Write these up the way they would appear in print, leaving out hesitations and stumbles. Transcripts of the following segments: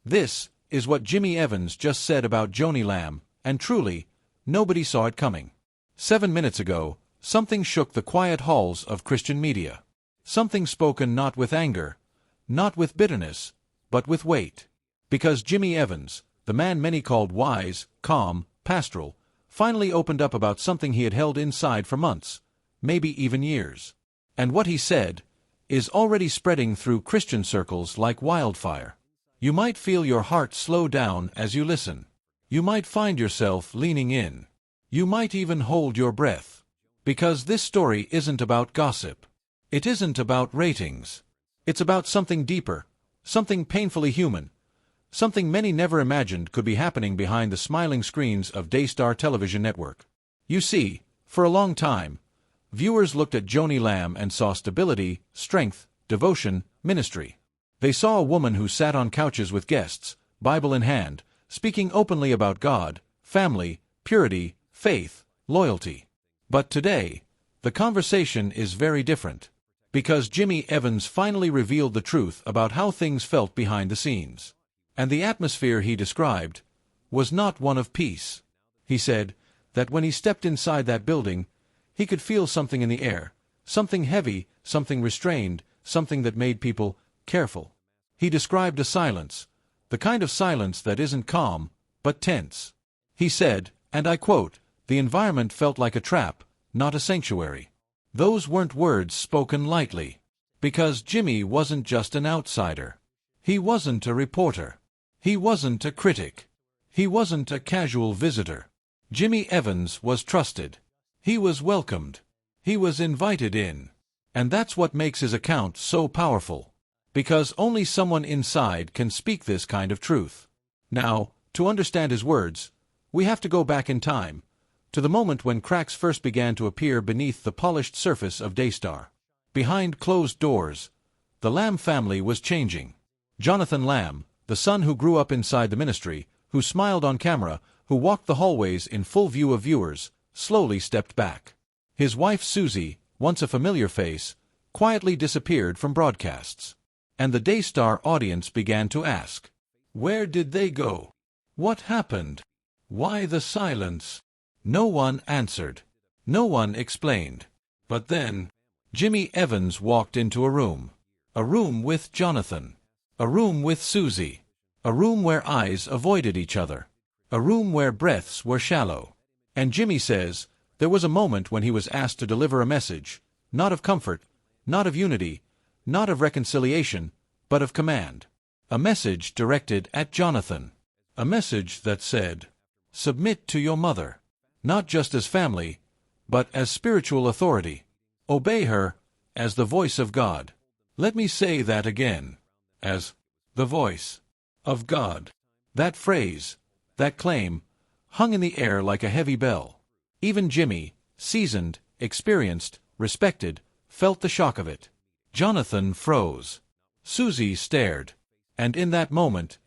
This is what Jimmy Evans just said about Joni Lamb, and truly, nobody saw it coming. 7 minutes ago, something shook the quiet halls of Christian media. Something spoken not with anger, not with bitterness, but with weight. Because Jimmy Evans, the man many called wise, calm, pastoral, finally opened up about something he had held inside for months, maybe even years. And what he said is already spreading through Christian circles like wildfire. You might feel your heart slow down as you listen. You might find yourself leaning in. You might even hold your breath. Because this story isn't about gossip. It isn't about ratings. It's about something deeper, something painfully human, something many never imagined could be happening behind the smiling screens of Daystar television network. You see, for a long time, viewers looked at Joni Lamb and saw stability, strength, devotion, ministry. They saw a woman who sat on couches with guests, Bible in hand, speaking openly about God, family, purity, faith, loyalty. But today, the conversation is very different. Because Jimmy Evans finally revealed the truth about how things felt behind the scenes. And the atmosphere he described was not one of peace. He said that when he stepped inside that building, he could feel something in the air, something heavy, something restrained, something that made people careful. He described a silence, the kind of silence that isn't calm, but tense. He said, and I quote, "The environment felt like a trap, not a sanctuary." Those weren't words spoken lightly. Because Jimmy wasn't just an outsider. He wasn't a reporter. He wasn't a critic. He wasn't a casual visitor. Jimmy Evans was trusted. He was welcomed. He was invited in. And that's what makes his account so powerful. Because only someone inside can speak this kind of truth. Now, to understand his words, we have to go back in time, to the moment when cracks first began to appear beneath the polished surface of Daystar. Behind closed doors, the Lamb family was changing. Jonathan Lamb, the son who grew up inside the ministry, who smiled on camera, who walked the hallways in full view of viewers, slowly stepped back. His wife Susie, once a familiar face, quietly disappeared from broadcasts. And the Daystar audience began to ask, where did they go? What happened? Why the silence? No one answered. No one explained. But then, Jimmy Evans walked into a room. A room with Jonathan. A room with Susie. A room where eyes avoided each other. A room where breaths were shallow. And Jimmy says, there was a moment when he was asked to deliver a message, not of comfort, not of unity, not of reconciliation, but of command. A message directed at Jonathan. A message that said, submit to your mother. Not just as family, but as spiritual authority. Obey her as the voice of God. Let me say that again. As the voice of God. That phrase, that claim, hung in the air like a heavy bell. Even Jimmy, seasoned, experienced, respected, felt the shock of it. Jonathan froze. Susie stared. And in that moment,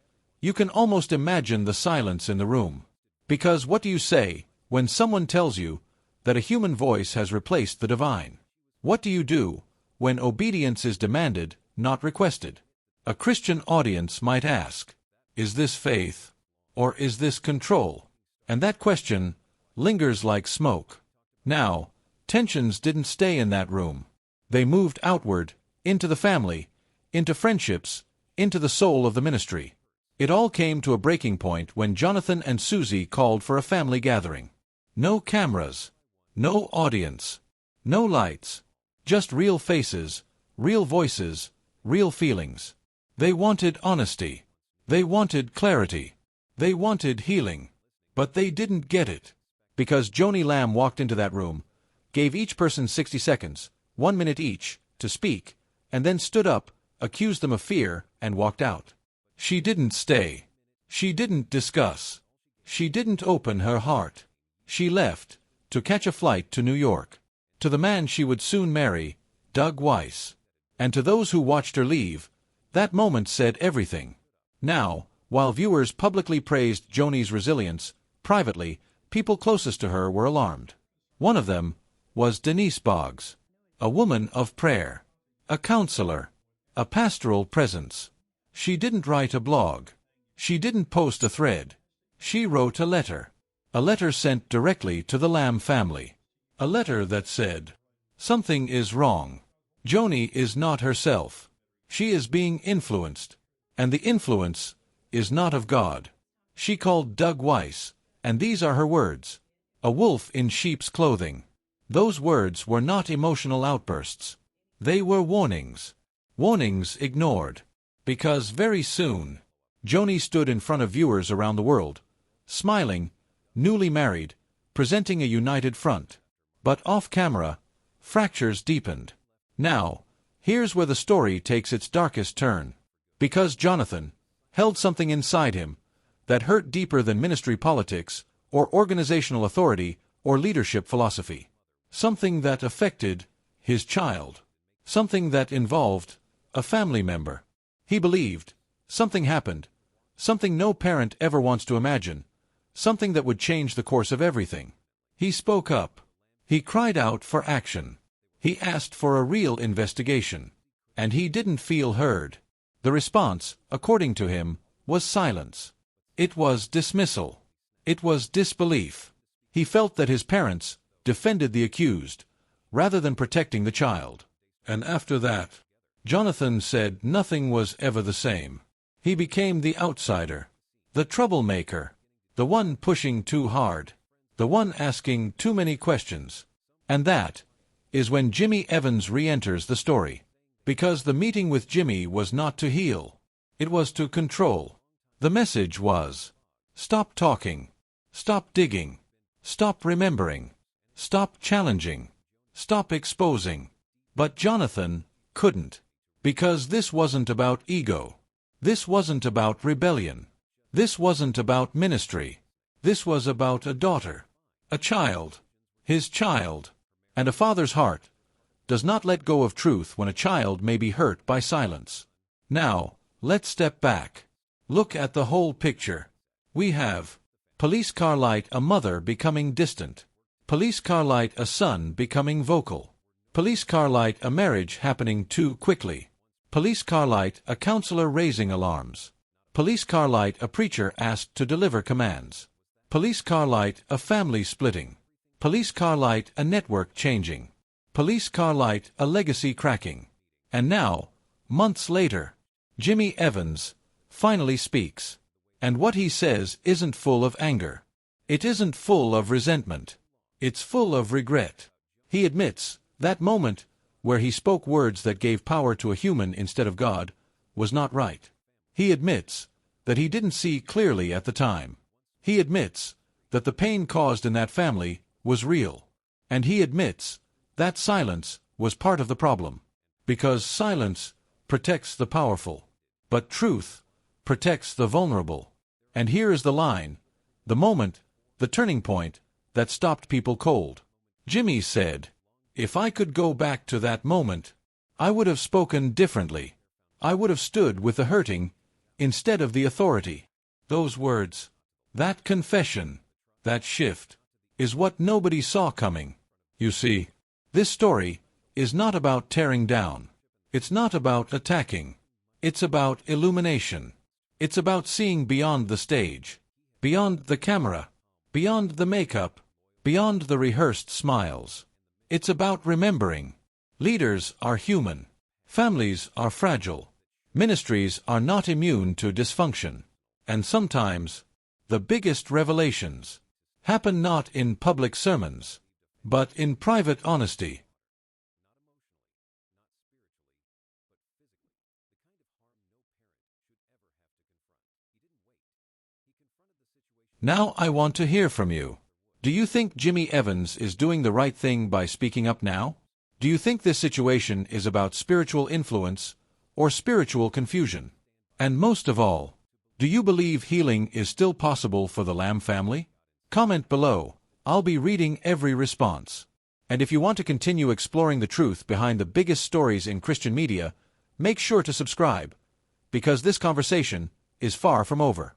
you can almost imagine the silence in the room. Because what do you say when someone tells you that a human voice has replaced the divine? What do you do when obedience is demanded, not requested? A Christian audience might ask, is this faith, or is this control? And that question lingers like smoke. Now, tensions didn't stay in that room. They moved outward, into the family, into friendships, into the soul of the ministry. It all came to a breaking point when Jonathan and Susie called for a family gathering. No cameras, no audience, no lights, just real faces, real voices, real feelings. They wanted honesty. They wanted clarity. They wanted healing. But they didn't get it. Because Joni Lamb walked into that room, gave each person 60 seconds, 1 minute each, to speak, and then stood up, accused them of fear, and walked out. She didn't stay. She didn't discuss. She didn't open her heart. She left, to catch a flight to New York. To the man she would soon marry, Doug Weiss. And to those who watched her leave, that moment said everything. Now, while viewers publicly praised Joni's resilience, privately, people closest to her were alarmed. One of them was Denise Boggs, a woman of prayer, a counselor, a pastoral presence. She didn't write a blog. She didn't post a thread. She wrote a letter. A letter sent directly to the Lamb family. A letter that said, "Something is wrong. Joni is not herself. She is being influenced. And the influence is not of God." She called Doug Weiss, and these are her words. "A wolf in sheep's clothing." Those words were not emotional outbursts. They were warnings. Warnings ignored. Because very soon, Joni stood in front of viewers around the world, smiling, newly married, presenting a united front. But off-camera, fractures deepened. Now, here's where the story takes its darkest turn. Because Jonathan held something inside him that hurt deeper than ministry politics, or organizational authority, or leadership philosophy. Something that affected his child. Something that involved a family member. He believed something happened, something no parent ever wants to imagine, something that would change the course of everything. He spoke up. He cried out for action. He asked for a real investigation. And he didn't feel heard. The response, according to him, was silence. It was dismissal. It was disbelief. He felt that his parents defended the accused, rather than protecting the child. And after that, Jonathan said nothing was ever the same. He became the outsider, the troublemaker, the one pushing too hard, the one asking too many questions. And that is when Jimmy Evans re-enters the story. Because the meeting with Jimmy was not to heal. It was to control. The message was, stop talking, stop digging, stop remembering, stop challenging, stop exposing. But Jonathan couldn't. Because this wasn't about ego. This wasn't about rebellion. This wasn't about ministry. This was about a daughter, a child, his child. And a father's heart does not let go of truth when a child may be hurt by silence. Now, let's step back. Look at the whole picture. We have police car light, a mother becoming distant. Police car light, a son becoming vocal. Police car light, a marriage happening too quickly. Police car light, a counselor raising alarms. Police car light, a preacher asked to deliver commands. Police car light, a family splitting. Police car light, a network changing. Police car light, a legacy cracking. And now, months later, Jimmy Evans finally speaks. And what he says isn't full of anger. It isn't full of resentment. It's full of regret. He admits that moment where he spoke words that gave power to a human instead of God was not right. He admits that he didn't see clearly at the time. He admits that the pain caused in that family was real. And he admits that silence was part of the problem. Because silence protects the powerful. But truth protects the vulnerable. And here is the line, the moment, the turning point, that stopped people cold. Jimmy said, "If I could go back to that moment, I would have spoken differently. I would have stood with the hurting instead of the authority." Those words, that confession, that shift, is what nobody saw coming. You see, this story is not about tearing down. It's not about attacking. It's about illumination. It's about seeing beyond the stage, beyond the camera, beyond the makeup, beyond the rehearsed smiles. It's about remembering. Leaders are human. Families are fragile. Ministries are not immune to dysfunction. And sometimes, the biggest revelations happen not in public sermons, but in private honesty. Now I want to hear from you. Do you think Jimmy Evans is doing the right thing by speaking up now? Do you think this situation is about spiritual influence or spiritual confusion? And most of all, do you believe healing is still possible for the Lamb family? Comment below. I'll be reading every response. And if you want to continue exploring the truth behind the biggest stories in Christian media, make sure to subscribe, because this conversation is far from over.